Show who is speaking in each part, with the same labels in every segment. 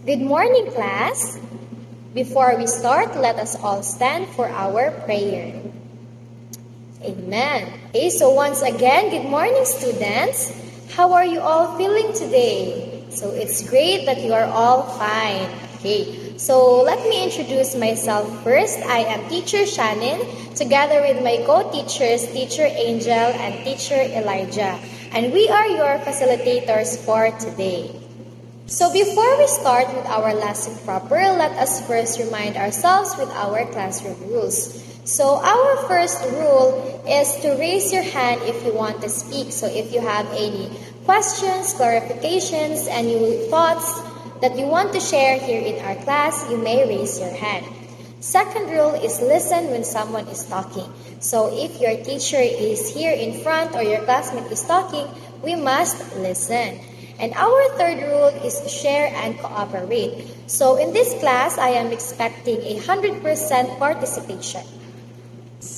Speaker 1: Good morning, class. Before we start, let us all stand for our prayer. Amen. Okay, so once again, good morning, students. How are you all feeling today? So it's great that you are all fine. Okay, so let me introduce myself first. I am Teacher Shannon, together with my co-teachers, Teacher Angel and Teacher Elijah. And we are your facilitators for today. So before we start with our lesson proper, let us first remind ourselves with our classroom rules. So our first rule is to raise your hand if you want to speak. So if you have any questions, clarifications, and thoughts that you want to share here in our class, you may raise your hand. Second rule is listen when someone is talking. So if your teacher is here in front or your classmate is talking, we must listen. And our third rule is to share and cooperate. So in this class, I am expecting 100% participation.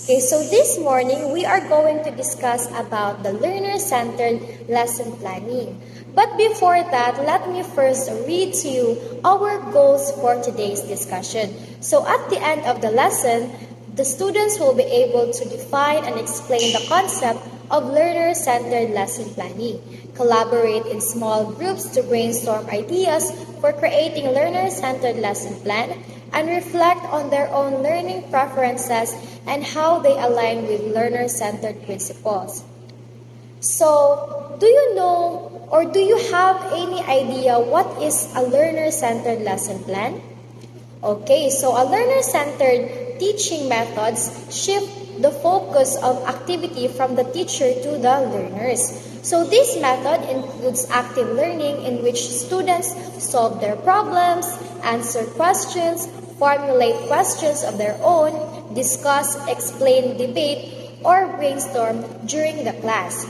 Speaker 1: Okay, so this morning, we are going to discuss about the learner-centered lesson planning. But before that, let me first read to you our goals for today's discussion. So at the end of the lesson, the students will be able to define and explain the concept of learner-centered lesson planning, collaborate in small groups to brainstorm ideas for creating learner-centered lesson plan, and reflect on their own learning preferences and how they align with learner-centered principles. So, do you know or do you have any idea what is a learner-centered lesson plan? Okay, so a learner-centered teaching methods shift the focus of activity from the teacher to the learners. So this method includes active learning in which students solve their problems, answer questions, formulate questions of their own, discuss, explain, debate, or brainstorm during the class.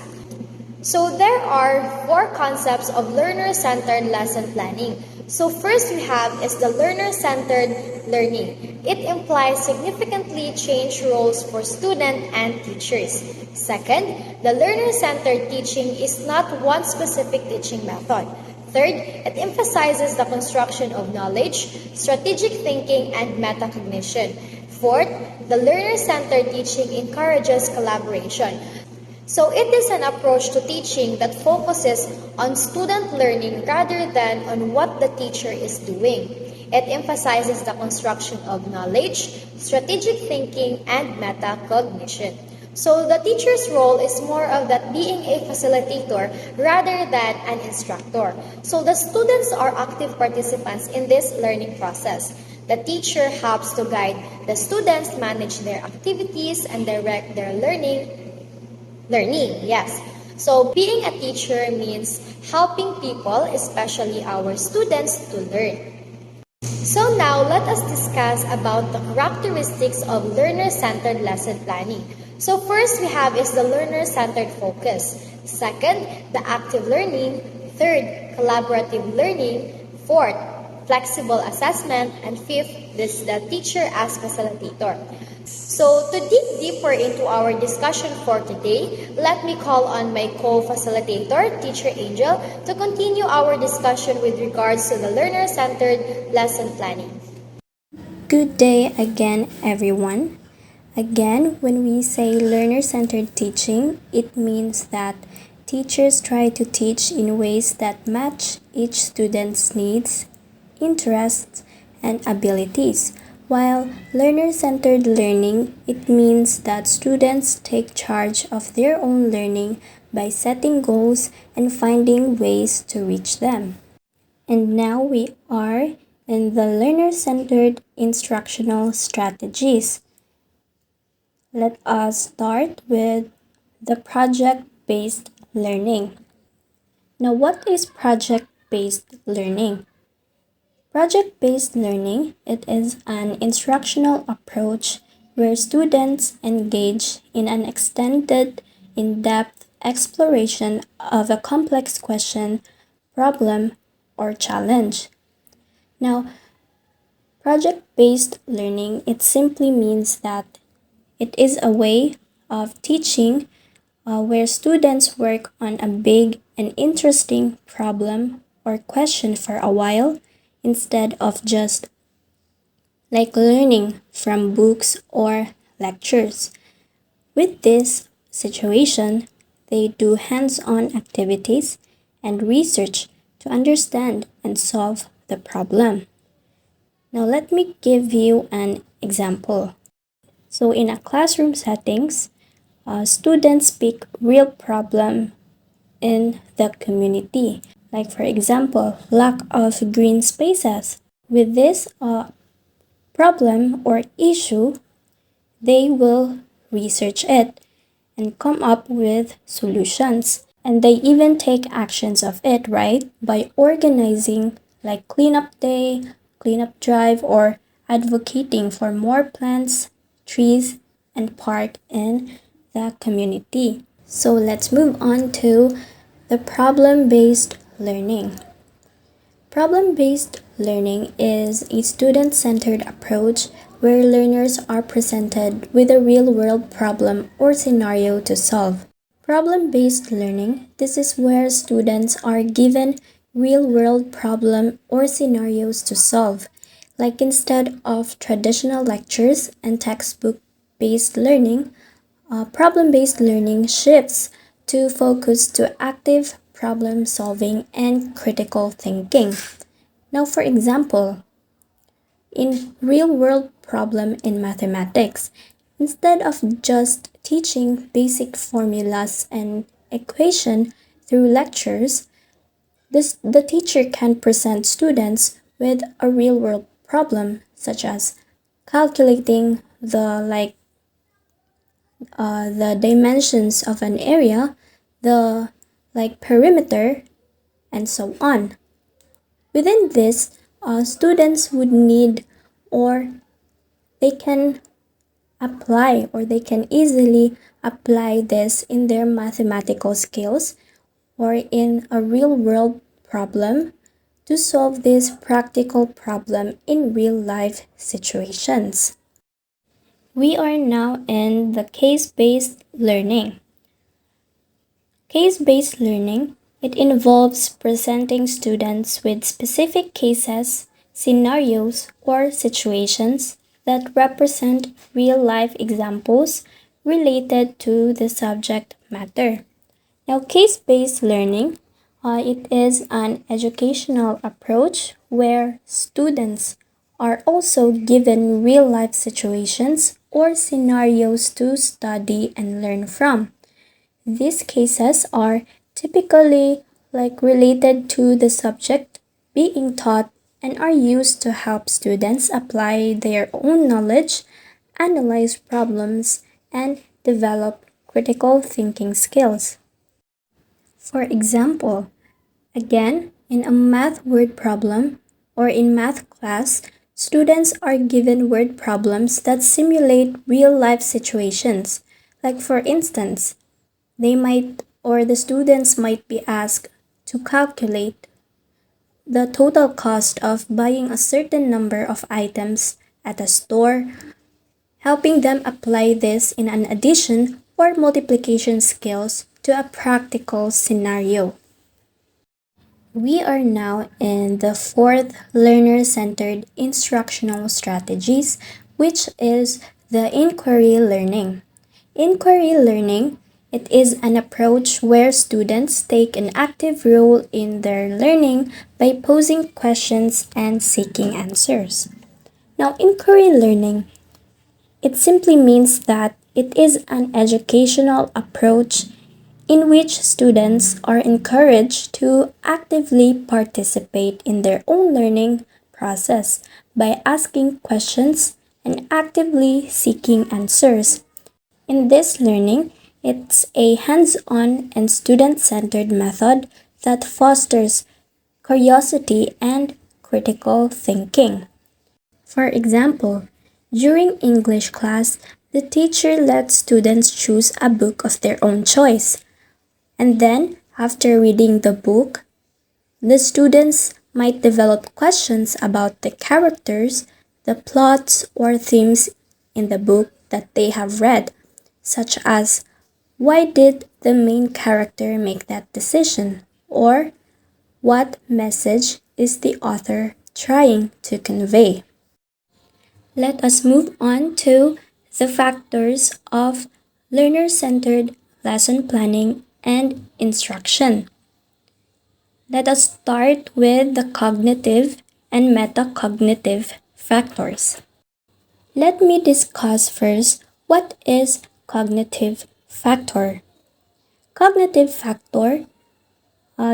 Speaker 1: So there are 4 concepts of learner-centered lesson planning. So first we have is the learner-centered learning. It implies significantly changed roles for student and teachers. Second, the learner-centered teaching is not one specific teaching method. Third, it emphasizes the construction of knowledge, strategic thinking, and metacognition. Fourth, the learner-centered teaching encourages collaboration. So it is an approach to teaching that focuses on student learning rather than on what the teacher is doing. It emphasizes the construction of knowledge, strategic thinking, and metacognition. So the teacher's role is more of that being a facilitator rather than an instructor. So the students are active participants in this learning process. The teacher helps to guide the students manage their activities and direct their learning, yes. So being a teacher means helping people, especially our students, to learn. So now let us discuss about the characteristics of learner-centered lesson planning. So first we have is the learner-centered focus. Second, the active learning. Third, collaborative learning. Fourth, flexible assessment. And fifth, this the teacher as facilitator. So to dig deeper into our discussion for today, let me call on my co-facilitator, Teacher Angel, to continue our discussion with regards to the learner-centered lesson planning.
Speaker 2: Good day again, everyone. Again, when we say learner-centered teaching, it means that teachers try to teach in ways that match each student's needs, interests, and abilities. While learner-centered learning, it means that students take charge of their own learning by setting goals and finding ways to reach them. And now we are in the learner-centered instructional strategies. Let us start with the project-based learning. Now, what is project-based learning? Project-based learning, it is an instructional approach where students engage in an extended, in-depth exploration of a complex question, problem, or challenge. Now, project-based learning, it simply means that it is a way of teaching where students work on a big and interesting problem or question for a while instead of just like learning from books or lectures. With this situation, they do hands on activities and research to understand and solve the problem. Now, let me give you an example. So, in a classroom settings, students pick real problem in the community. Like, for example, lack of green spaces. With this problem or issue, they will research it and come up with solutions. And they even take actions of it, right? By organizing like cleanup day, cleanup drive, or advocating for more plants, trees, and park in the community. So let's move on to the problem-based learning. Problem-based learning is a student-centered approach where learners are presented with a real-world problem or scenario to solve. Problem-based learning, this is where students are given real-world problem or scenarios to solve. Like instead of traditional lectures and textbook-based learning, problem-based learning shifts to focus to active problem solving and critical thinking. Now, for example, in real-world problem in mathematics, instead of just teaching basic formulas and equation through lectures, the teacher can present students with a real-world problem such as calculating the dimensions of an area, the perimeter, and so on. Within this, students would need or they can apply or they can easily apply this in their mathematical skills or in a real world problem to solve this practical problem in real life situations. We are now in the case-based learning. Case-based learning, it involves presenting students with specific cases, scenarios, or situations that represent real-life examples related to the subject matter. Now, case-based learning, it is an educational approach where students are also given real-life situations or scenarios to study and learn from. These cases are typically related to the subject being taught and are used to help students apply their own knowledge, analyze problems, and develop critical thinking skills. For example, again, in a math word problem or in math class, students are given word problems that simulate real life situations. Like for instance, the students might be asked to calculate the total cost of buying a certain number of items at a store, helping them apply this in an addition or multiplication skills to a practical scenario. We are now in the fourth learner-centered instructional strategies, which is the inquiry learning. Inquiry learning, it is an approach where students take an active role in their learning by posing questions and seeking answers. Now, inquiry learning, it simply means that it is an educational approach in which students are encouraged to actively participate in their own learning process by asking questions and actively seeking answers. In this learning, it's a hands-on and student-centered method that fosters curiosity and critical thinking. For example, during English class, the teacher lets students choose a book of their own choice. And then, after reading the book, the students might develop questions about the characters, the plots, or themes in the book that they have read, such as why did the main character make that decision? Or what message is the author trying to convey. Let us move on to the factors of learner-centered lesson planning and instruction. Let us start with the cognitive and metacognitive factors. Let me discuss first what is cognitive factor. Cognitive factor,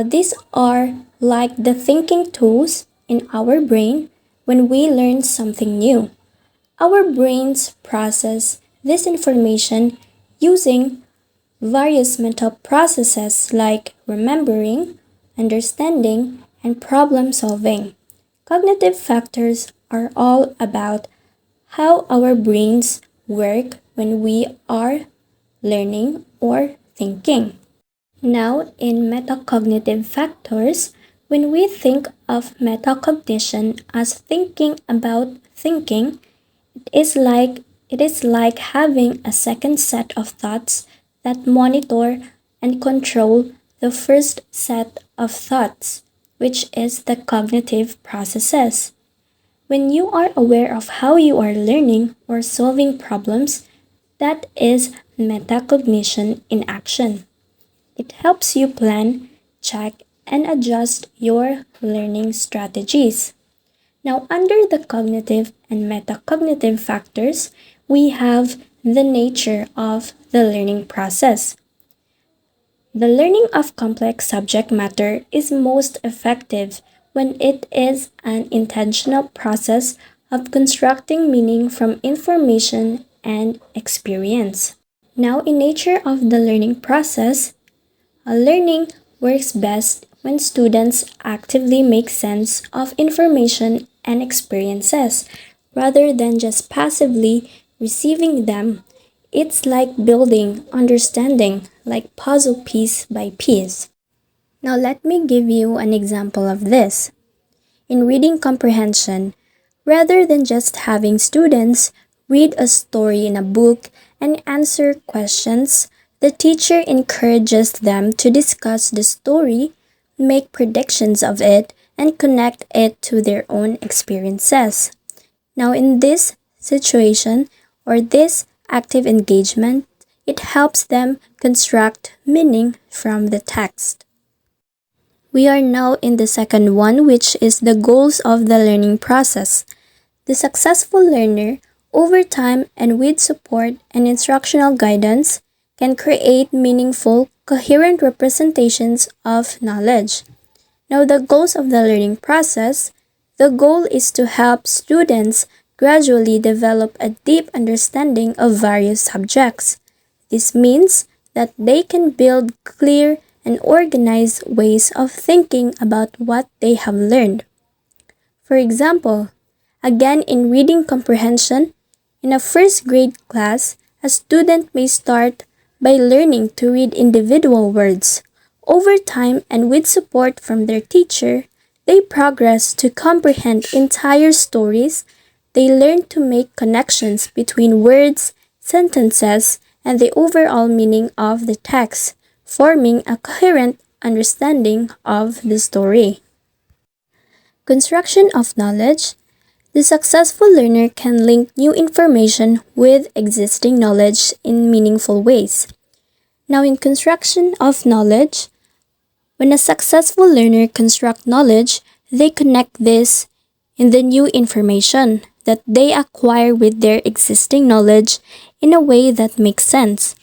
Speaker 2: these are like the thinking tools in our brain when we learn something new. Our brains process this information using various mental processes like remembering, understanding, and problem solving. Cognitive factors are all about how our brains work when we are learning or thinking. Now, in metacognitive factors, when we think of metacognition as thinking about thinking, it is like having a second set of thoughts that monitor and control the first set of thoughts, which is the cognitive processes. When you are aware of how you are learning or solving problems, that is metacognition in action. It helps you plan, check, and adjust your learning strategies. Now, under the cognitive and metacognitive factors, we have the nature of the learning process. The learning of complex subject matter is most effective when it is an intentional process of constructing meaning from information and experience. Now, in nature of the learning process, learning works best when students actively make sense of information and experiences rather than just passively receiving them. It's like building understanding, like puzzle piece by piece. Now, let me give you an example of this. In reading comprehension, rather than just having students read a story in a book and answer questions, the teacher encourages them to discuss the story, make predictions of it, and connect it to their own experiences. Now, in this situation or this active engagement, it helps them construct meaning from the text. We are now in the second one, which is the goals of the learning process. The successful learner, over time and with support and instructional guidance, can create meaningful, coherent representations of knowledge. Now, the goals of the learning process, the goal is to help students gradually develop a deep understanding of various subjects. This means that they can build clear and organized ways of thinking about what they have learned. For example, again in reading comprehension, in a first grade class, a student may start by learning to read individual words. Over time and with support from their teacher, they progress to comprehend entire stories. They learn to make connections between words, sentences, and the overall meaning of the text, forming a coherent understanding of the story. Construction of knowledge. The successful learner can link new information with existing knowledge in meaningful ways. Now, in construction of knowledge, when a successful learner constructs knowledge, they connect this in the new information that they acquire with their existing knowledge in a way that makes sense.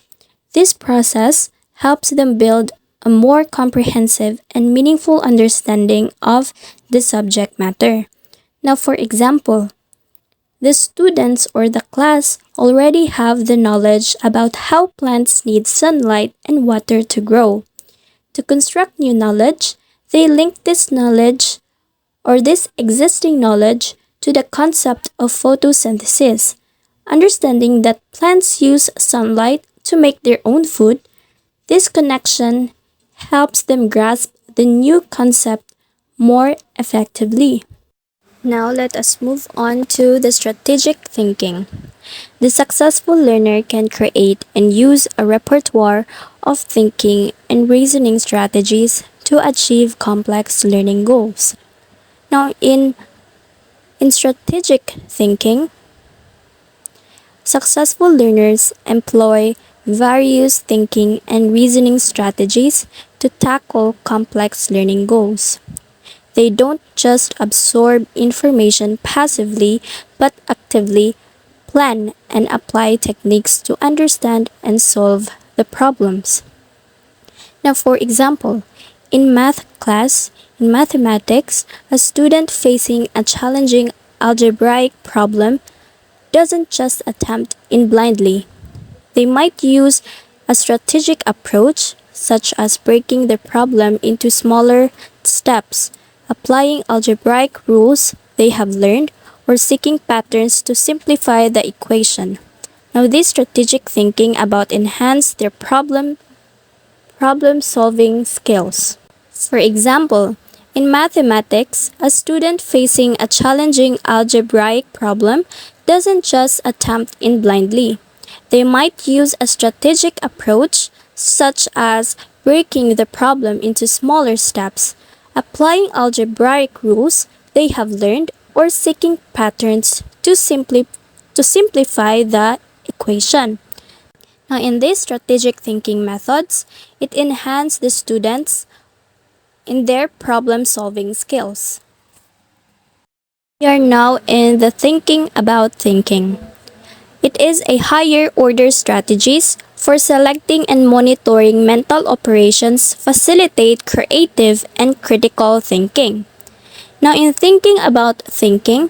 Speaker 2: This process helps them build a more comprehensive and meaningful understanding of the subject matter. Now, for example, the students or the class already have the knowledge about how plants need sunlight and water to grow. To construct new knowledge, they link this knowledge or this existing knowledge to the concept of photosynthesis, understanding that plants use sunlight to make their own food. This connection helps them grasp the new concept more effectively. Now let us move on to the strategic thinking. The successful learner can create and use a repertoire of thinking and reasoning strategies to achieve complex learning goals. Now, in In strategic thinking, successful learners employ various thinking and reasoning strategies to tackle complex learning goals. They don't just absorb information passively, but actively plan and apply techniques to understand and solve the problems. Now, for example, in math class, in mathematics, a student facing a challenging algebraic problem doesn't just attempt in blindly. They might use a strategic approach, such as breaking the problem into smaller steps, applying algebraic rules they have learned, or seeking patterns to simplify the equation. Now, this strategic thinking about enhance their problem solving skills. For example, in mathematics, a student facing a challenging algebraic problem doesn't just attempt in blindly. They might use a strategic approach, such as breaking the problem into smaller steps, applying algebraic rules they have learned, or seeking patterns to simplify the equation. Now, in these strategic thinking methods, it enhances the students in their problem solving skills. We are now in the thinking about thinking. It is a higher order strategies for selecting and monitoring mental operations facilitate creative and critical thinking. Now, in thinking about thinking,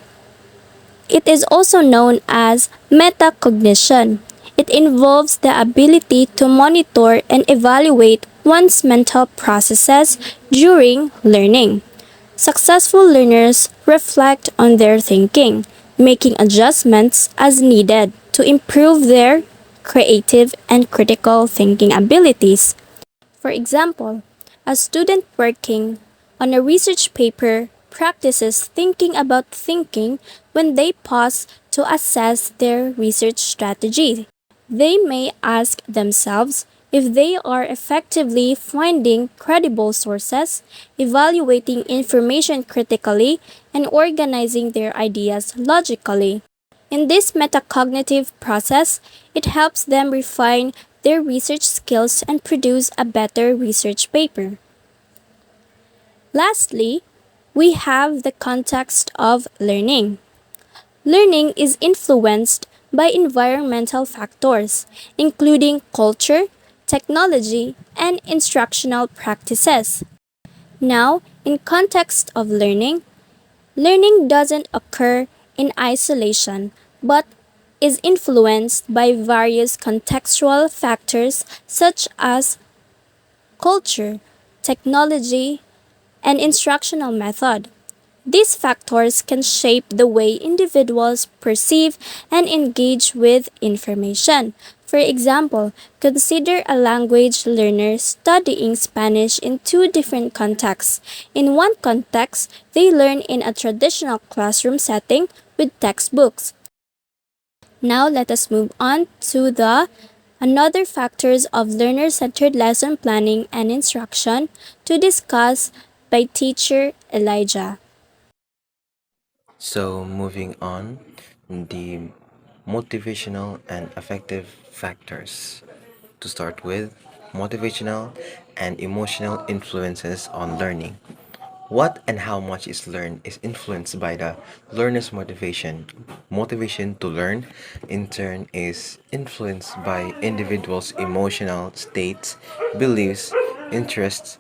Speaker 2: it is also known as metacognition. It involves the ability to monitor and evaluate one's mental processes during learning. Successful learners reflect on their thinking, making adjustments as needed to improve their creative and critical thinking abilities. For example, a student working on a research paper practices thinking about thinking when they pause to assess their research strategy. They may ask themselves if they are effectively finding credible sources, evaluating information critically, and organizing their ideas logically. In this metacognitive process, it helps them refine their research skills and produce a better research paper. Lastly, we have the context of learning. Learning is influenced by environmental factors, including culture, technology, and instructional practices. Now, in context of learning, learning doesn't occur in isolation, but is influenced by various contextual factors such as culture, technology, and instructional method. These factors can shape the way individuals perceive and engage with information. For example, consider a language learner studying Spanish in two different contexts. In one context, they learn in a traditional classroom setting with textbooks. Now let us move on to the another factors of learner-centered lesson planning and instruction to discuss by teacher Elijah.
Speaker 3: So, moving on, the motivational and affective factors. To start with, motivational and emotional influences on learning. What and how much is learned is influenced by the learner's motivation. Motivation to learn, in turn, is influenced by individuals' emotional states, beliefs, interests,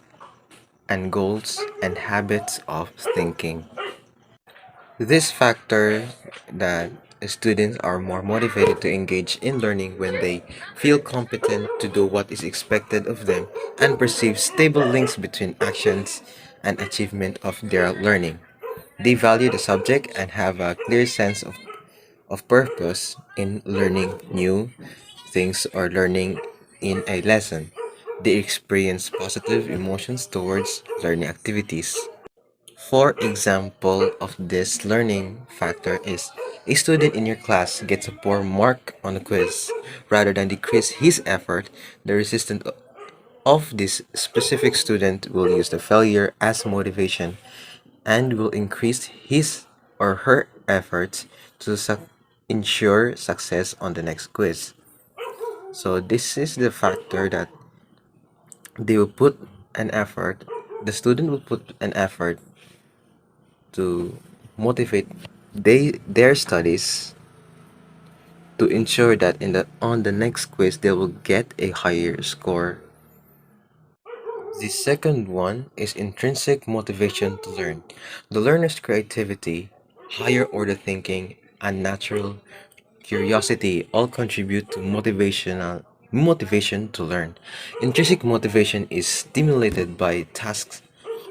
Speaker 3: and goals and habits of thinking. This factor that students are more motivated to engage in learning when they feel competent to do what is expected of them and perceive stable links between actions and achievement of their learning. They value the subject and have a clear sense of purpose in learning new things or learning in a lesson. They experience positive emotions towards learning activities. For example of this learning factor is a student in your class gets a poor mark on a quiz. Rather than decrease his effort, the resistance of this specific student will use the failure as motivation and will increase his or her efforts to ensure success on the next quiz. So this is the factor that they will put an effort, the student will put an effort to motivate their studies to ensure that in the on the next quiz they will get a higher score. The second one is intrinsic motivation to learn. The learner's creativity, higher order thinking, and natural curiosity all contribute to motivation to learn. Intrinsic motivation is stimulated by tasks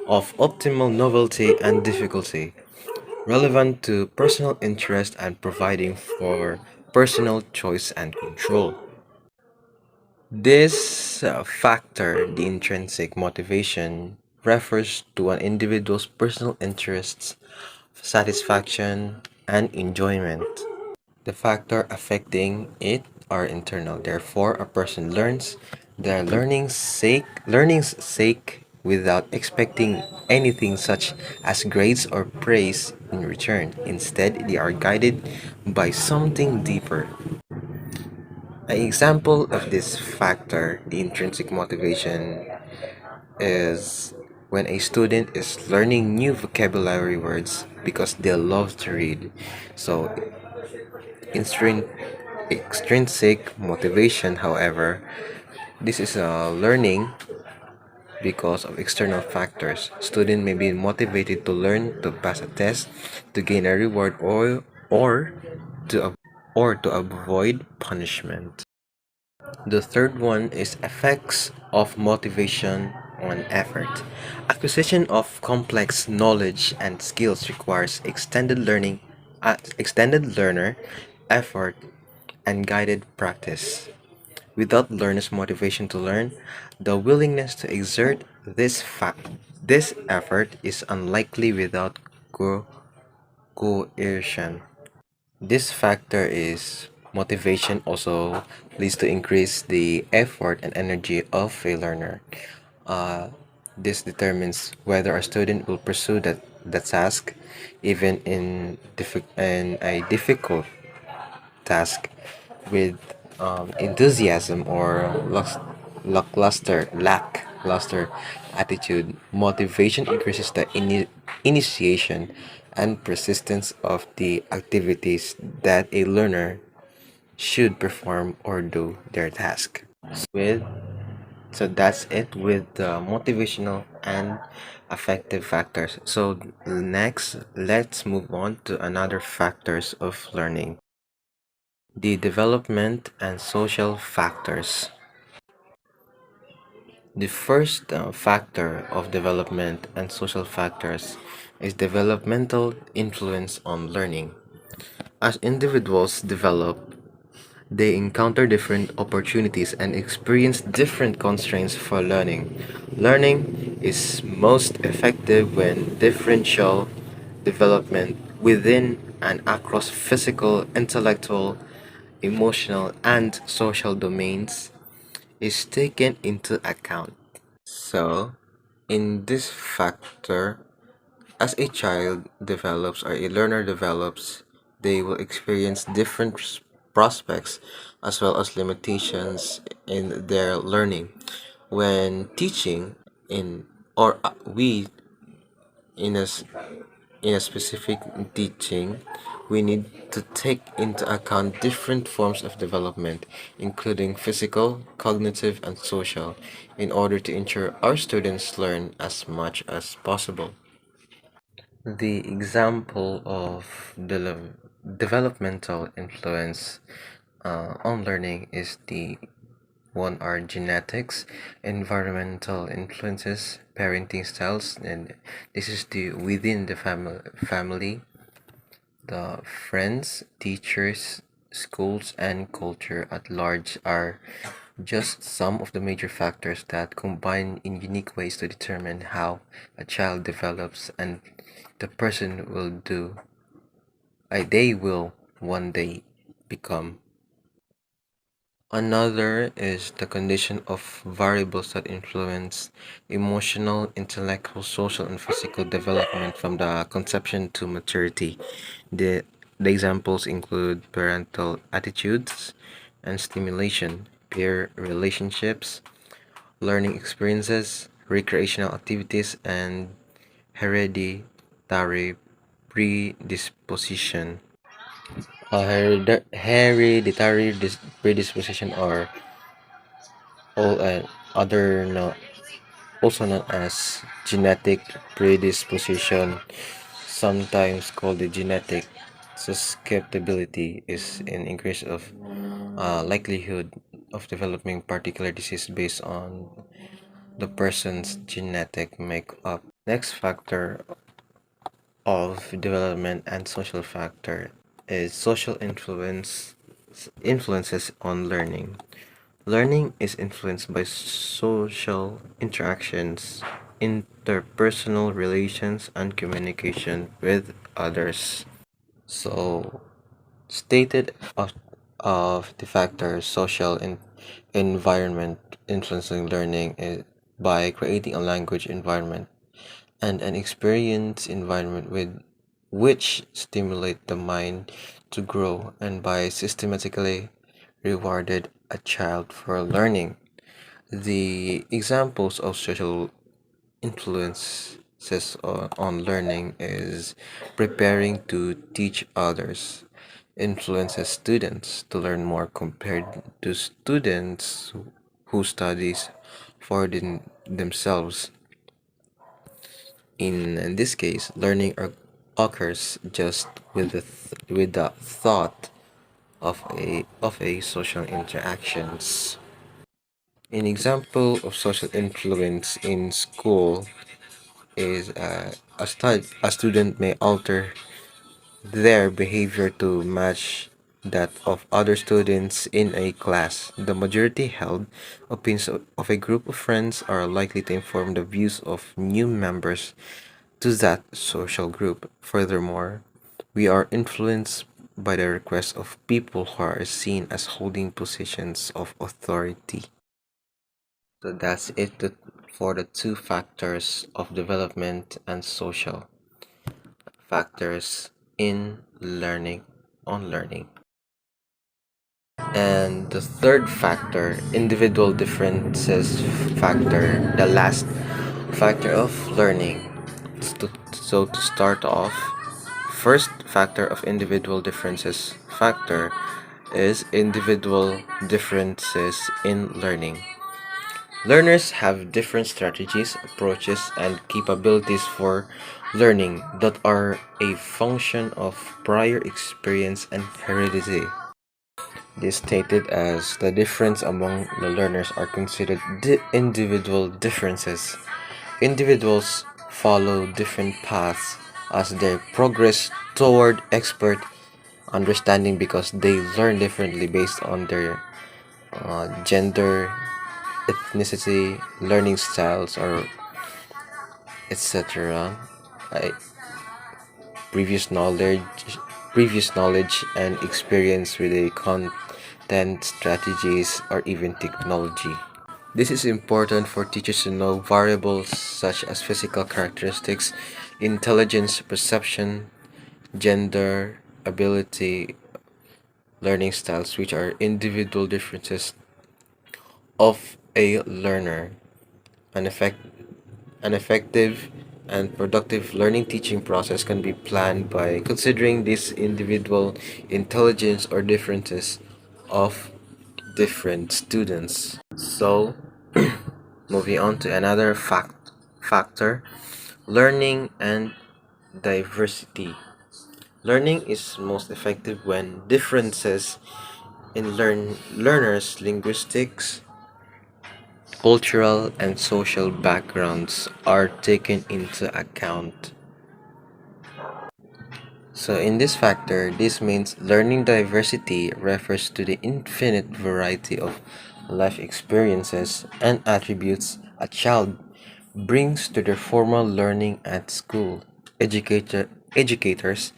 Speaker 3: of optimal novelty and difficulty, relevant to personal interest and providing for personal choice and control. This factor, the intrinsic motivation, refers to an individual's personal interests, satisfaction, and enjoyment. The factor affecting it are internal. Therefore, a person learns their learning's sake without expecting anything such as grades or praise in return. Instead, they are guided by something deeper. An example of this factor, the intrinsic motivation, is when a student is learning new vocabulary words because they love to read. So, instrin- extrinsic motivation, however, this is a learning because of external factors. Student may be motivated to learn to pass a test, to gain a reward, or to to avoid punishment. The third one is effects of motivation on effort. Acquisition of complex knowledge and skills requires extended learner effort and guided practice. Without learners' motivation to learn, the willingness to exert this effort is unlikely without coercion. This factor is motivation also leads to increase the effort and energy of a learner. Uh, this determines whether a student will pursue the task even in a difficult task with enthusiasm or lackluster attitude. Motivation increases the initiation and persistence of the activities that a learner should perform or do their task. With so that's it with the motivational and affective factors. So next, let's move on to another factors of learning. The development and social factors. The first factor of development and social factors is developmental influence on learning. As individuals develop, they encounter different opportunities and experience different constraints for learning. Learning is most effective when differential development within and across physical, intellectual, emotional, and social domains is taken into account. So, in this factor, as a child develops or a learner develops, they will experience different prospects as well as limitations in their learning. When teaching in or we in in a specific teaching, we need to take into account different forms of development, including physical, cognitive, and social, in order to ensure our students learn as much as possible. The example of developmental influence on learning is the one are genetics, environmental influences, parenting styles, and this is the within the family, the friends, teachers, schools, and culture at large are just some of the major factors that combine in unique ways to determine how a child develops and the person will do, they will one day become. Another is the condition of variables that influence emotional, intellectual, social, and physical development from the conception to maturity. The, the examples include parental attitudes and stimulation, peer relationships, learning experiences, recreational activities, and hereditary predisposition. Hereditary predisposition are all other no, also known as genetic predisposition, sometimes called the genetic susceptibility, is an increase of likelihood of developing particular disease based on the person's genetic makeup. Next factor of development and social factor is social influences on learning. Learning is influenced by social interactions, interpersonal relations, and communication with others. So, stated of the factors social environment influencing learning is by creating a language environment and an experience environment with which stimulate the mind to grow and by systematically rewarded a child for learning. The examples of social influences on learning is preparing to teach others, influences students to learn more compared to students who studies for themselves. In this case, learning occurs just with with the thought of a social interactions. An example of social influence in school is a student may alter their behavior to match that of other students in a class. The majority held opinions of a group of friends are likely to inform the views of new members to that social group. Furthermore, we are influenced by the requests of people who are seen as holding positions of authority. So that's for the two factors of development and social factors in learning on learning. And the third factor, individual differences factor, the last factor of learning. So to start off, first factor of individual differences factor is individual differences in learning. Learners have different strategies, approaches, and capabilities for learning that are a function of prior experience and heredity. This stated as the difference among the learners are considered individual differences. Individuals follow different paths as they progress toward expert understanding because they learn differently based on their gender, ethnicity, learning styles, or etc. I, previous knowledge, previous knowledge and experience with a content strategies or even technology. This is important for teachers to know variables such as physical characteristics, intelligence, perception, gender, ability, learning styles, which are individual differences of a learner. An, effect, an effective and productive learning teaching process can be planned by considering these individual intelligence or differences of different students. So, moving on to another factor, learning and diversity. Learning is most effective when differences in learners' linguistics, cultural, and social backgrounds are taken into account. So, in this factor, this means learning diversity refers to the infinite variety of life experiences and attributes a child brings to their formal learning at school. Educators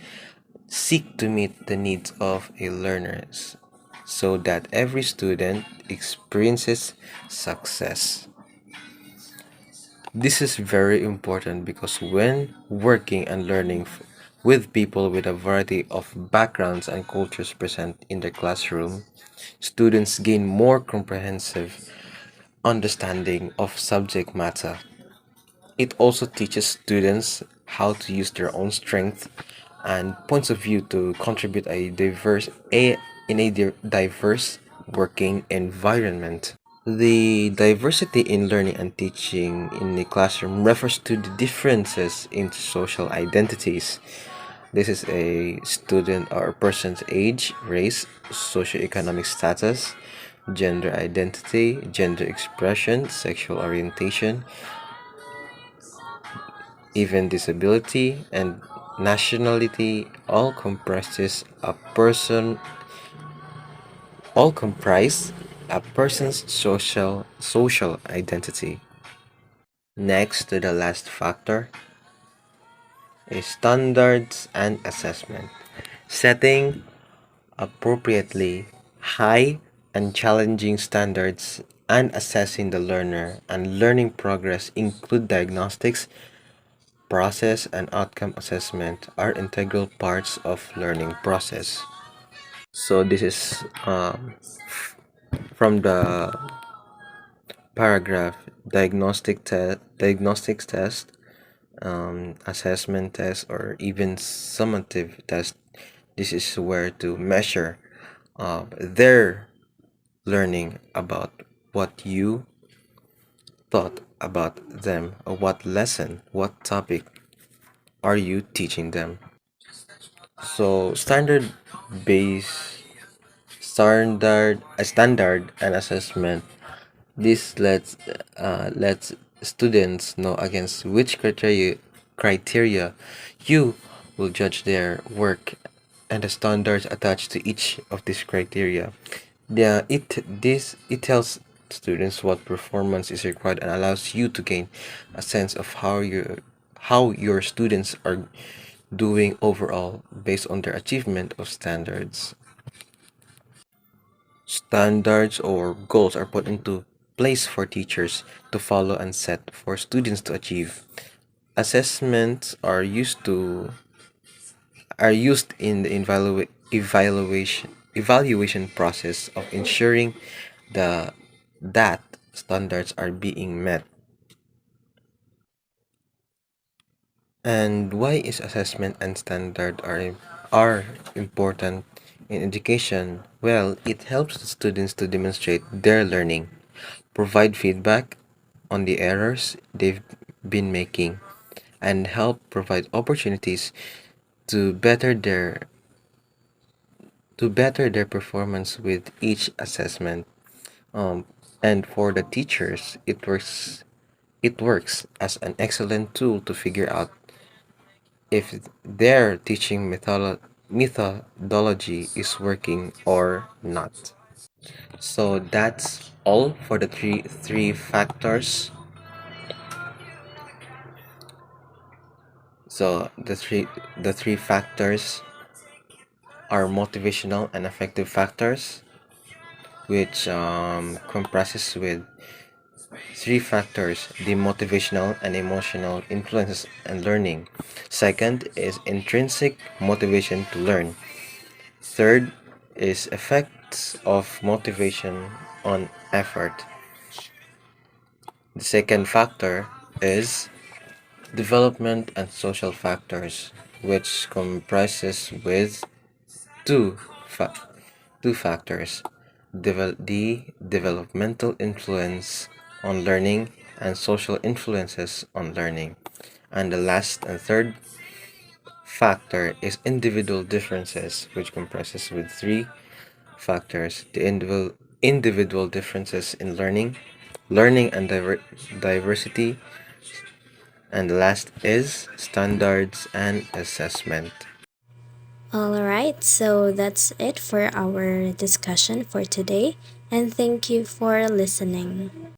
Speaker 3: seek to meet the needs of a learners. so that every student experiences success. This is very important because when working and learning with people with a variety of backgrounds and cultures present in the classroom, students gain more comprehensive understanding of subject matter. It also teaches students how to use their own strength and points of view to contribute in a diverse working environment. The diversity in learning and teaching in the classroom refers to the differences in social identities. This is a student or a person's age, race, socioeconomic status, gender identity, gender expression, sexual orientation, even disability and nationality all comprise a person's social identity. Next to the last factor is standards and assessment. Setting appropriately high and challenging standards and assessing the learner and learning progress include diagnostics, process, and outcome assessment are integral parts of learning process. So this is from the paragraph diagnostics test, assessment test, or even summative test. This is where to measure their learning about what you thought about them, or what lesson, what topic are you teaching them. So base standard and assessment. This lets students know against which criteria you will judge their work and the standards attached to each of these criteria. It tells students what performance is required and allows you to gain a sense of how your students are doing overall based on their achievement of standards. Standards or goals are put into place for teachers to follow and set for students to achieve. Assessments are used in the evaluation process of ensuring the that standards are being met. And why is assessment and are important in education? Well, it helps the students to demonstrate their learning, provide feedback on the errors they've been making, and help provide opportunities to better their performance with each assessment. Um, and for the teachers, it works as an excellent tool to figure out if their teaching methodology is working or not. So that's all for the three factors. So the three factors are motivational and affective factors, which comprises with three factors: the motivational and emotional influences and learning. Second is intrinsic motivation to learn. Third is effects of motivation on effort. The second factor is development and social factors, which comprises with two fa- two factors: the developmental influence on learning and social influences on learning. And the last and third factor is individual differences, which comprises with three factors: the individual differences in learning and diversity, and the last is standards and assessment.
Speaker 2: Alright, so that's it for our discussion for today, and thank you for listening.